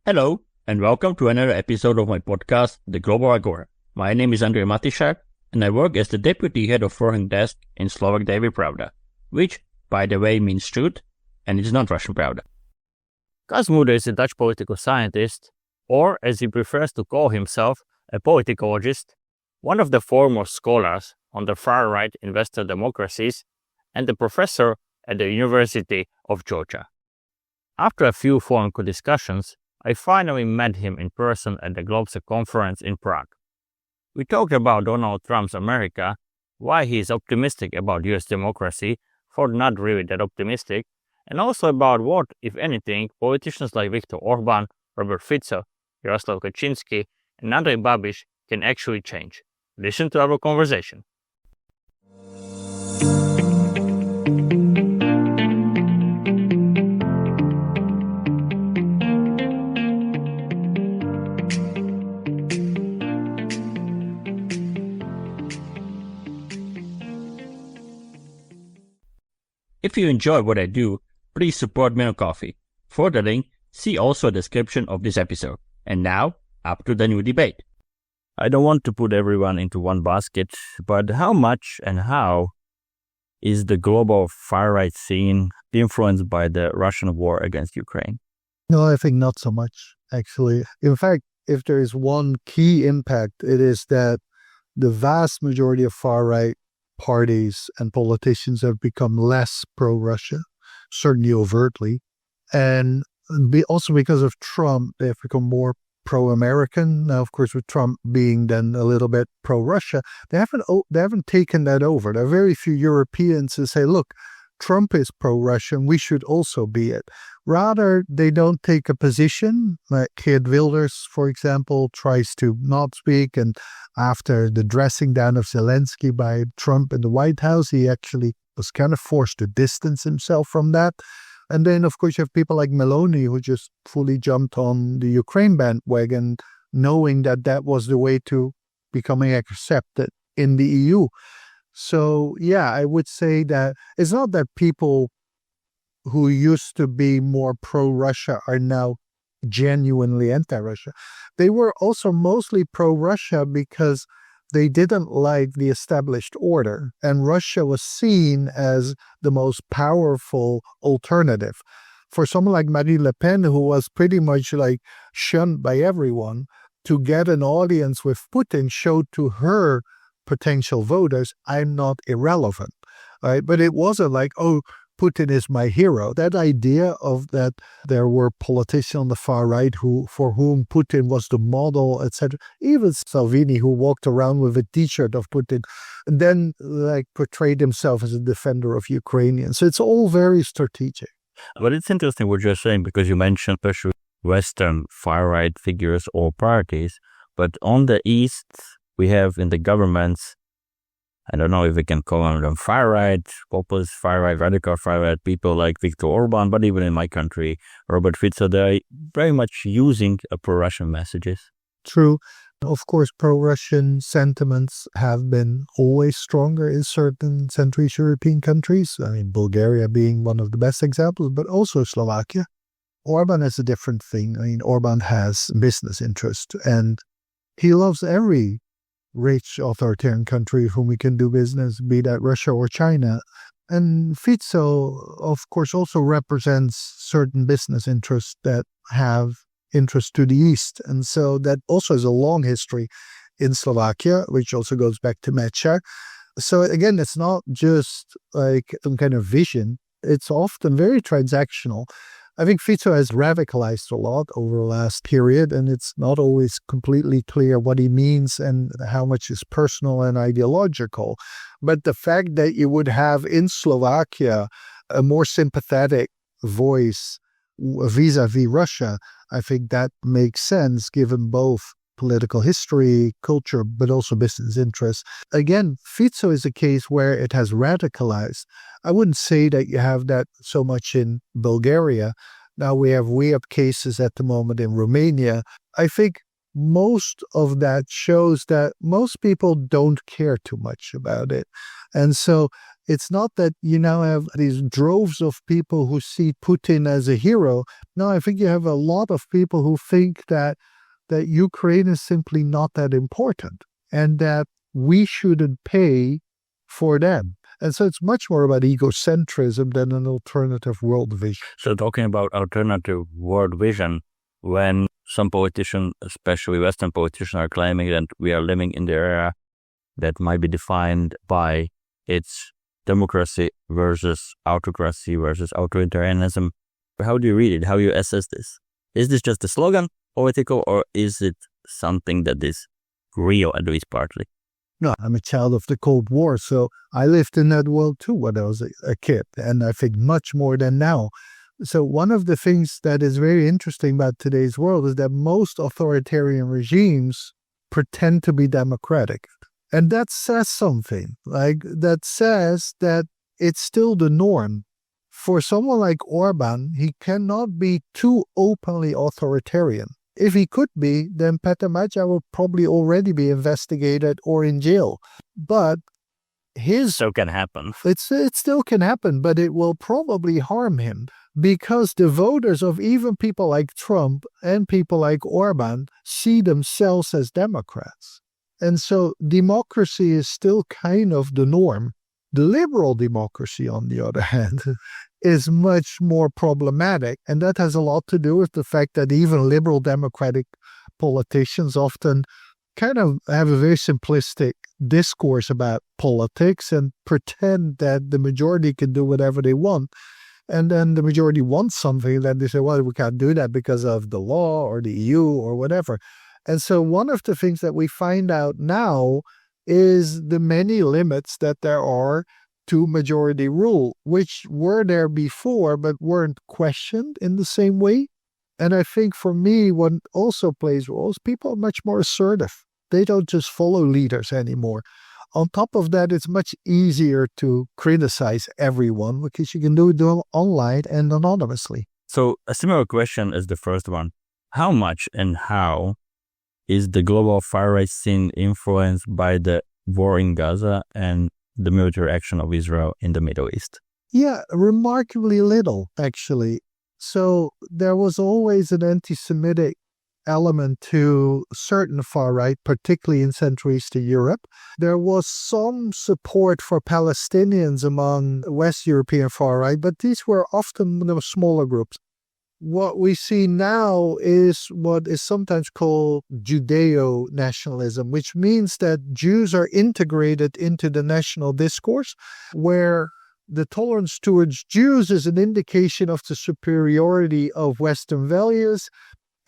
Hello, and welcome to another episode of my podcast, The Global Agora. My name is Andrej Matišak, and I work as the Deputy Head of Foreign Desk in Slovak Daily Pravda, which, by the way, means truth, and it's not Russian Pravda. Cas Mudde is a Dutch political scientist, or as he prefers to call himself, a politicologist, one of the foremost scholars on the far-right in Western democracies, and a professor at the University of Georgia. After a few phone call discussions, I finally met him in person at the Globsec conference in Prague. We talked about Donald Trump's America, why he is optimistic about US democracy, for not really that optimistic, and also about what, if anything, politicians like Viktor Orbán, Robert Fico, Jaroslav Kaczynski, and Andrej Babiš can actually change. Listen to our conversation. If you enjoy what I do, please support me on Coffee. For the link, see also a description of this episode. And now, up to the new debate. I don't want to put everyone into one basket, but how much and how is the global far-right scene influenced by the Russian war against Ukraine? No, I think not so much, actually. In fact, if there is one key impact, it is that the vast majority of far-right parties and politicians have become less pro-Russia, certainly overtly. And also because of Trump, they have become more pro-American. Now, of course, with Trump being then a little bit pro-Russia, they haven't taken that over. There are very few Europeans who say, look, Trump is pro-Russian, we should also be it. Rather, they don't take a position. Like Geert Wilders, for example, tries to not speak. And after the dressing down of Zelensky by Trump in the White House, he actually was kind of forced to distance himself from that. And then, of course, you have people like Meloni who just fully jumped on the Ukraine bandwagon, knowing that that was the way to becoming accepted in the EU. So, yeah, I would say that it's not that people who used to be more pro-Russia are now genuinely anti-Russia. They were also mostly pro-Russia because they didn't like the established order, and Russia was seen as the most powerful alternative. For someone like Marine Le Pen, who was pretty much like shunned by everyone, to get an audience with Putin showed to her potential voters, I'm not irrelevant, right? But it wasn't like, oh, Putin is my hero. That idea of that there were politicians on the far right for whom Putin was the model, etc. Even Salvini, who walked around with a T-shirt of Putin, and then portrayed himself as a defender of Ukrainians. So it's all very strategic. But it's interesting what you're saying, because you mentioned especially Western far-right figures or parties, but on the East, we have in the governments, I don't know if we can call them far-right, populist far-right, radical far-right, people like Viktor Orbán, but even in my country, Robert Fico, they're very much using pro-Russian messages. True. Of course, pro-Russian sentiments have been always stronger in certain Central East European countries. I mean, Bulgaria being one of the best examples, but also Slovakia. Orbán is a different thing. I mean, Orbán has business interest, and he loves every rich authoritarian country whom we can do business, be that Russia or China. And Fico, of course, also represents certain business interests that have interest to the East. And so that also has a long history in Slovakia, which also goes back to Mečiar. So again, it's not just like some kind of vision. It's often very transactional. I think Fico has radicalized a lot over the last period, and it's not always completely clear what he means and how much is personal and ideological. But the fact that you would have in Slovakia a more sympathetic voice vis-a-vis Russia, I think that makes sense given both political history, culture, but also business interests. Again, Fico is a case where it has radicalized. I wouldn't say that you have that so much in Bulgaria. Now we have weird cases at the moment in Romania. I think most of that shows that most people don't care too much about it. And so It's not that you now have these droves of people who see Putin as a hero. No, I think you have a lot of people who think that Ukraine is simply not that important and that we shouldn't pay for them. And so it's much more about egocentrism than an alternative world vision. So talking about alternative world vision, when some politicians, especially Western politicians, are claiming that we are living in the era that might be defined by its democracy versus autocracy versus authoritarianism, how do you read it? How do you assess this? Is this just a slogan, political, or is it something that is real, at least partly? No, I'm a child of the Cold War, so I lived in that world too when I was a kid, and I think much more than now. So one of the things that is very interesting about today's world is that most authoritarian regimes pretend to be democratic. And that says something, like that says that it's still the norm. For someone like Orban, he cannot be too openly authoritarian. If he could be, then Peter Magyar would probably already be investigated or in jail. But So can happen. It still can happen, but it will probably harm him because the voters of even people like Trump and people like Orban see themselves as Democrats. And so democracy is still kind of the norm. The liberal democracy, on the other hand, is much more problematic. And that has a lot to do with the fact that even liberal democratic politicians often kind of have a very simplistic discourse about politics and pretend that the majority can do whatever they want. And then the majority wants something, then they say, well, we can't do that because of the law or the EU or whatever. And so one of the things that we find out now is the many limits that there are to majority rule, which were there before but weren't questioned in the same way. And I think for me, what also plays roles, people are much more assertive. They don't just follow leaders anymore. On top of that, it's much easier to criticize everyone because you can do it online and anonymously. So a similar question as the first one. How much and how is the global far-right scene influenced by the war in Gaza and the military action of Israel in the Middle East? Yeah, remarkably little, actually. So there was always an anti-Semitic element to certain far-right, particularly in Central Eastern Europe. There was some support for Palestinians among West European far-right, but these were often the smaller groups. What we see now is what is sometimes called Judeo-nationalism, which means that Jews are integrated into the national discourse, where the tolerance towards Jews is an indication of the superiority of Western values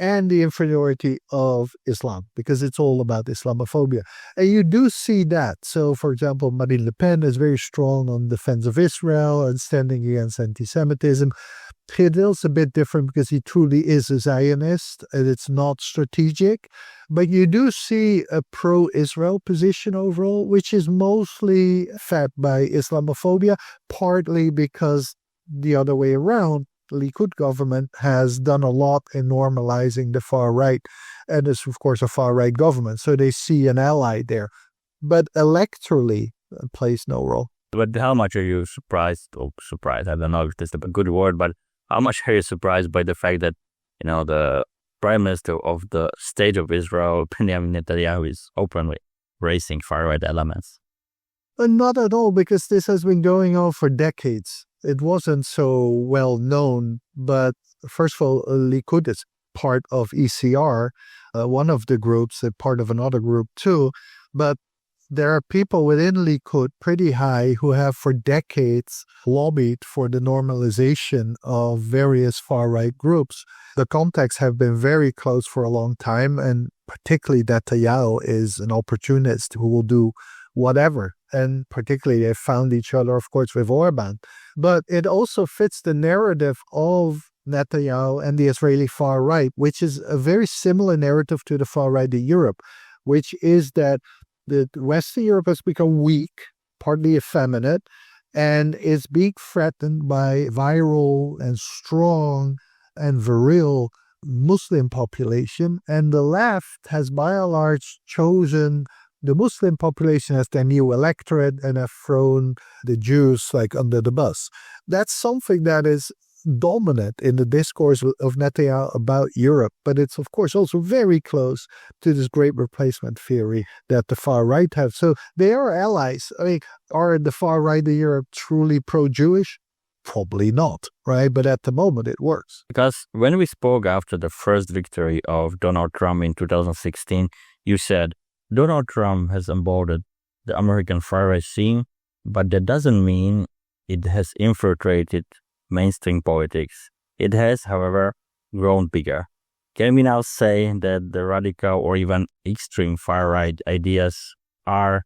and the inferiority of Islam, because it's all about Islamophobia. And you do see that. So, for example, Marine Le Pen is very strong on defense of Israel and standing against anti-Semitism. Hill's a bit different because he truly is a Zionist and it's not strategic. But you do see a pro-Israel position overall, which is mostly fed by Islamophobia, partly because the other way around, the Likud government has done a lot in normalizing the far right, and it's of course a far right government, so they see an ally there. But electorally, it plays no role. But how much are you surprised? I don't know if this is a good word, but how much are you surprised by the fact that, the Prime Minister of the State of Israel, Benjamin Netanyahu, is openly raising far-right elements? Not at all, because this has been going on for decades. It wasn't so well known, but first of all, Likud is part of ECR, one of the groups, a part of another group too. But there are people within Likud pretty high who have for decades lobbied for the normalization of various far-right groups. The contacts have been very close for a long time, and particularly Netanyahu is an opportunist who will do whatever. And particularly they found each other, of course, with Orban. But it also fits the narrative of Netanyahu and the Israeli far right, which is a very similar narrative to the far right in Europe, which is that the Western Europe has become weak, partly effeminate, and is being threatened by viral and strong and virile Muslim population. And the left has by and large chosen the Muslim population as their new electorate and have thrown the Jews like under the bus. That's something that is dominant in the discourse of Netanyahu about Europe, but it's of course also very close to this great replacement theory that the far right have. So they are allies. I mean, are the far right of Europe truly pro-Jewish? Probably not, right? But at the moment it works. Because when we spoke after the first victory of Donald Trump in 2016, you said Donald Trump has embodied the American far-right scene, but that doesn't mean it has infiltrated mainstream politics. It has, however, grown bigger. Can we now say that the radical or even extreme far-right ideas are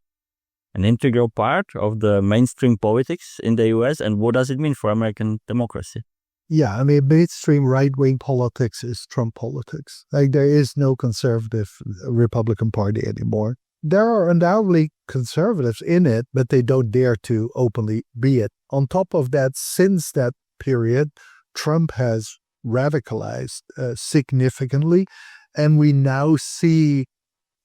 an integral part of the mainstream politics in the US? And what does it mean for American democracy? Yeah, I mean, mainstream right-wing politics is Trump politics. Like, there is no conservative Republican Party anymore. There are undoubtedly conservatives in it, but they don't dare to openly be it. On top of that, since that period, Trump has radicalized significantly, and we now see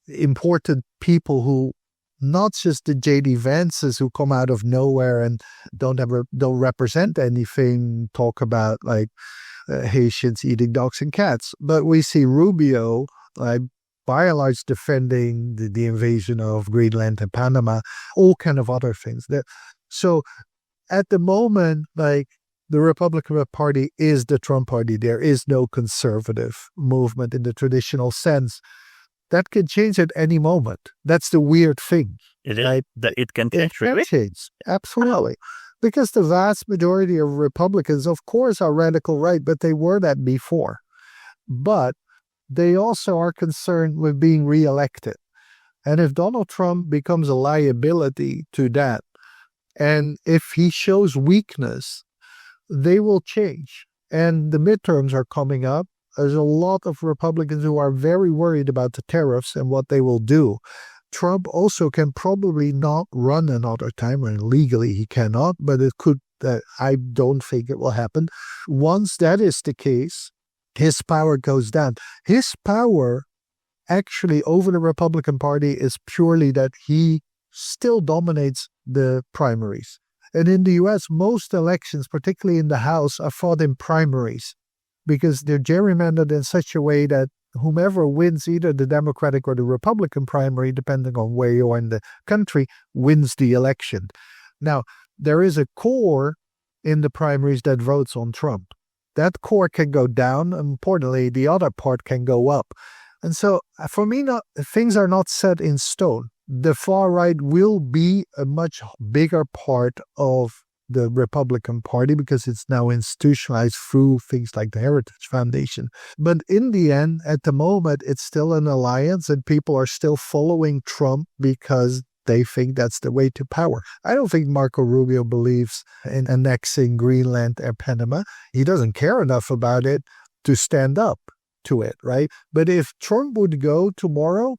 important people who, not just the J.D. Vances who come out of nowhere and don't represent anything, talk about like Haitians eating dogs and cats, but we see Rubio, like, by and large defending the invasion of Greenland and Panama, all kind of other things. So at the moment, like, the Republican Party is the Trump party. There is no conservative movement in the traditional sense. That can change at any moment. That's the weird thing. It is, right? that it can change, It can change, absolutely. Because the vast majority of Republicans, of course, are radical right, but they were that before. But they also are concerned with being reelected. And if Donald Trump becomes a liability to that, and if he shows weakness, they will change. And the midterms are coming up. There's a lot of Republicans who are very worried about the tariffs and what they will do. Trump also can probably not run another time, and legally he cannot, but it could. I don't think it will happen. Once that is the case, his power goes down. His power actually over the Republican Party is purely that he still dominates the primaries. And in the US, most elections, particularly in the House, are fought in primaries because they're gerrymandered in such a way that whomever wins either the Democratic or the Republican primary, depending on where you are in the country, wins the election. Now, there is a core in the primaries that votes on Trump. That core can go down. Importantly, the other part can go up. And so, for me, things are not set in stone. The far right will be a much bigger part of the Republican Party because it's now institutionalized through things like the Heritage Foundation. But in the end, at the moment, it's still an alliance and people are still following Trump because they think that's the way to power. I don't think Marco Rubio believes in annexing Greenland and Panama. He doesn't care enough about it to stand up to it, right? But if Trump would go tomorrow,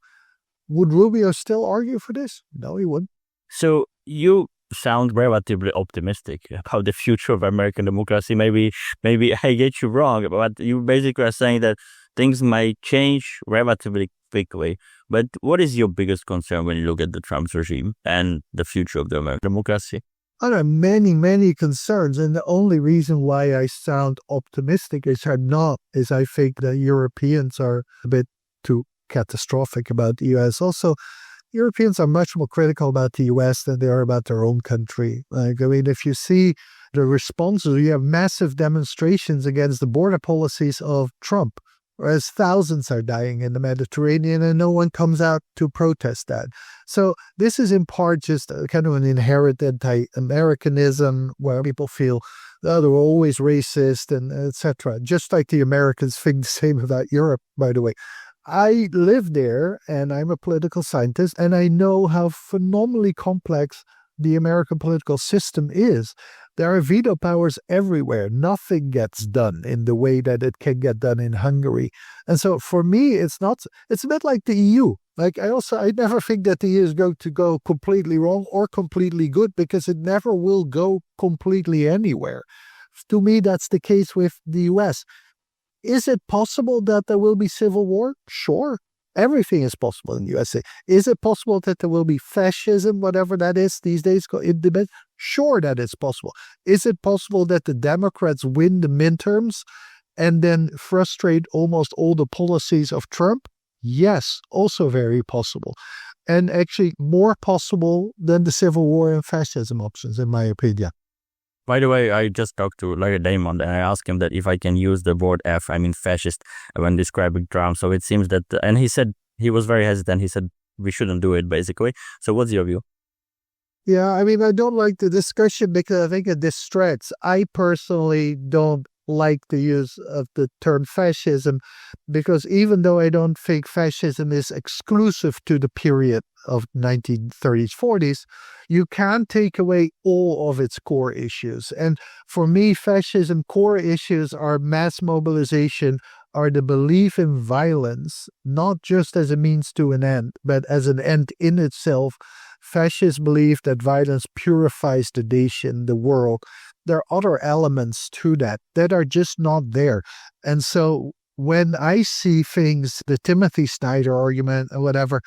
would Rubio still argue for this? No, he wouldn't. So you sound relatively optimistic about the future of American democracy. Maybe I get you wrong, but you basically are saying that things might change relatively quickly. But what is your biggest concern when you look at the Trump regime and the future of the American democracy? There are many, many concerns. And the only reason why I sound optimistic is I think the Europeans are a bit too catastrophic about the U.S. Also, Europeans are much more critical about the U.S. than they are about their own country. Like, I mean, if you see the responses, you have massive demonstrations against the border policies of Trump, whereas thousands are dying in the Mediterranean and no one comes out to protest that. So this is in part just kind of an inherited anti-Americanism where people feel, oh, they're always racist and etc. Just like the Americans think the same about Europe, by the way. I live there and I'm a political scientist and I know how phenomenally complex the American political system is. There are veto powers everywhere. Nothing gets done in the way that it can get done in Hungary. And so for me, it's a bit like the EU. Like I never think that the EU is going to go completely wrong or completely good because it never will go completely anywhere. To me, that's the case with the US. Is it possible that there will be civil war? Sure. Everything is possible in the USA. Is it possible that there will be fascism, whatever that is these days, in debate? Sure that it's possible. Is it possible that the Democrats win the midterms and then frustrate almost all the policies of Trump? Yes, also very possible. And actually more possible than the Civil War and fascism options, in my opinion. By the way, I just talked to Larry Diamond and I asked him that if I can use the word fascist, when describing Trump. So it seems that, and he said he was very hesitant. He said we shouldn't do it, basically. So what's your view? Yeah, I mean, I don't like the discussion because I think it distracts. I personally don't like the use of the term fascism because even though I don't think fascism is exclusive to the period of 1930s, 40s, you can't take away all of its core issues. And for me, fascism core issues are mass mobilization, are the belief in violence, not just as a means to an end, but as an end in itself. Fascists believe that violence purifies the nation, the world. There are other elements to that are just not there. And so when I see things, the Timothy Snyder argument or whatever,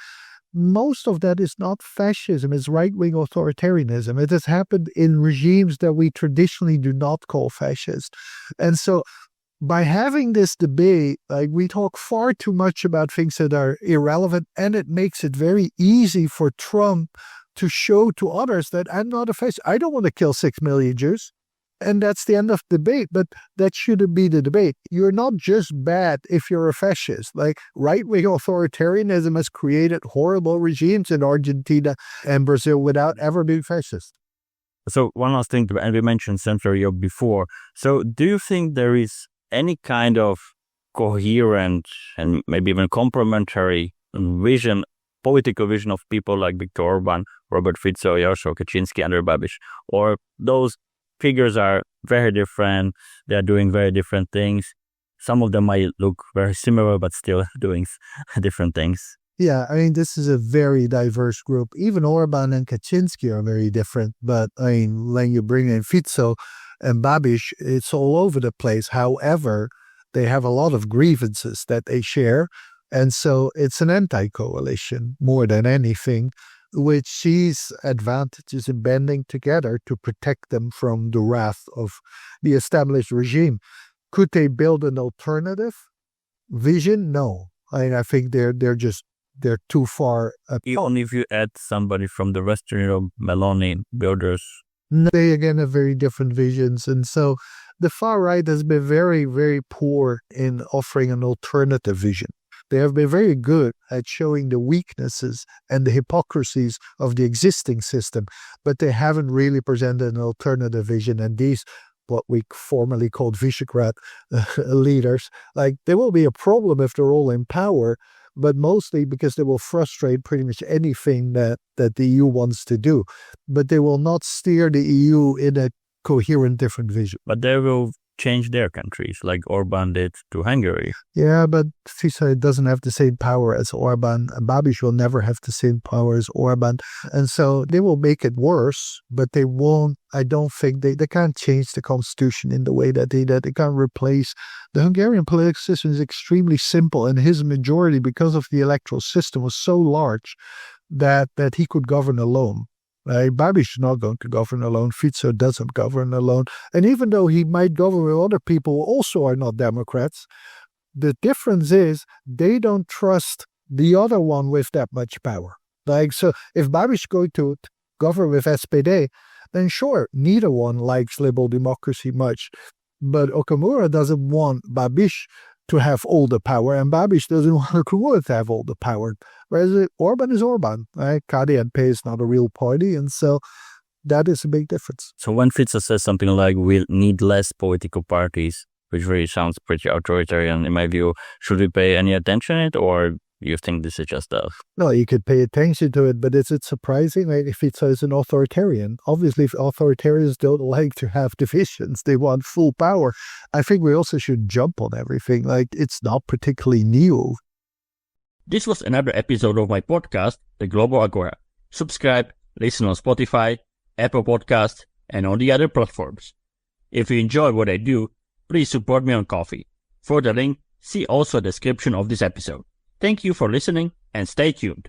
most of that is not fascism, it's right-wing authoritarianism. It has happened in regimes that we traditionally do not call fascist. And so by having this debate, like we talk far too much about things that are irrelevant, and it makes it very easy for Trump to show to others that I'm not a fascist. I don't want to kill 6 million Jews. And that's the end of debate, but that shouldn't be the debate. You're not just bad if you're a fascist. Like right-wing authoritarianism has created horrible regimes in Argentina and Brazil without ever being fascist. So one last thing, and we mentioned Central Europe before. So do you think there is any kind of coherent and maybe even complementary vision, political vision of people like Viktor Orban, Robert Fico, Jarosław Kaczynski, Andrej Babiš, or those figures are very different, they're doing very different things. Some of them might look very similar, but still doing different things. Yeah, I mean, this is a very diverse group. Even Orban and Kaczynski are very different, but I mean, when you bring in Fico and Babiš, it's all over the place. However, they have a lot of grievances that they share, and so it's an anti-coalition more than anything, which sees advantages in banding together to protect them from the wrath of the established regime. Could they build an alternative vision? No. I think they're too far apart. Even if you add somebody from the Western Europe, Meloni, builders. They again have very different visions. And so the far right has been very, very poor in offering an alternative vision. They have been very good at showing the weaknesses and the hypocrisies of the existing system, but they haven't really presented an alternative vision. And these, what we formerly called Visegrad leaders, like there will be a problem if they're all in power, but mostly because they will frustrate pretty much anything that the EU wants to do. But they will not steer the EU in a coherent different vision. But they will change their countries, like Orban did to Hungary. Yeah, but Fico doesn't have the same power as Orban. Babiš will never have the same power as Orban. And so they will make it worse, but they won't, I don't think, they can't change the constitution in the way that they did. They can't replace. The Hungarian political system is extremely simple, and his majority, because of the electoral system, was so large that he could govern alone. Babiš is not going to govern alone. Fico doesn't govern alone. And even though he might govern with other people who also are not Democrats, the difference is they don't trust the other one with that much power. So if Babiš is going to govern with SPD, then sure, neither one likes liberal democracy much. But Okamura doesn't want Babiš to have all the power, and Babiš doesn't want Okamura to have all the power. Whereas Orban is Orban. KDNP is not a real party, and so that is a big difference. So when Fico says something like we need less political parties, which really sounds pretty authoritarian in my view, should we pay any attention to it, or you think this is just stuff? No, you could pay attention to it, but is it surprising if Fico is an authoritarian? Obviously, authoritarians don't like to have divisions. They want full power. I think we also should jump on everything. It's not particularly new. This was another episode of my podcast, The Global Agora. Subscribe, listen on Spotify, Apple Podcasts, and on the other platforms. If you enjoy what I do, please support me on Ko-fi. For the link, see also the description of this episode. Thank you for listening and stay tuned.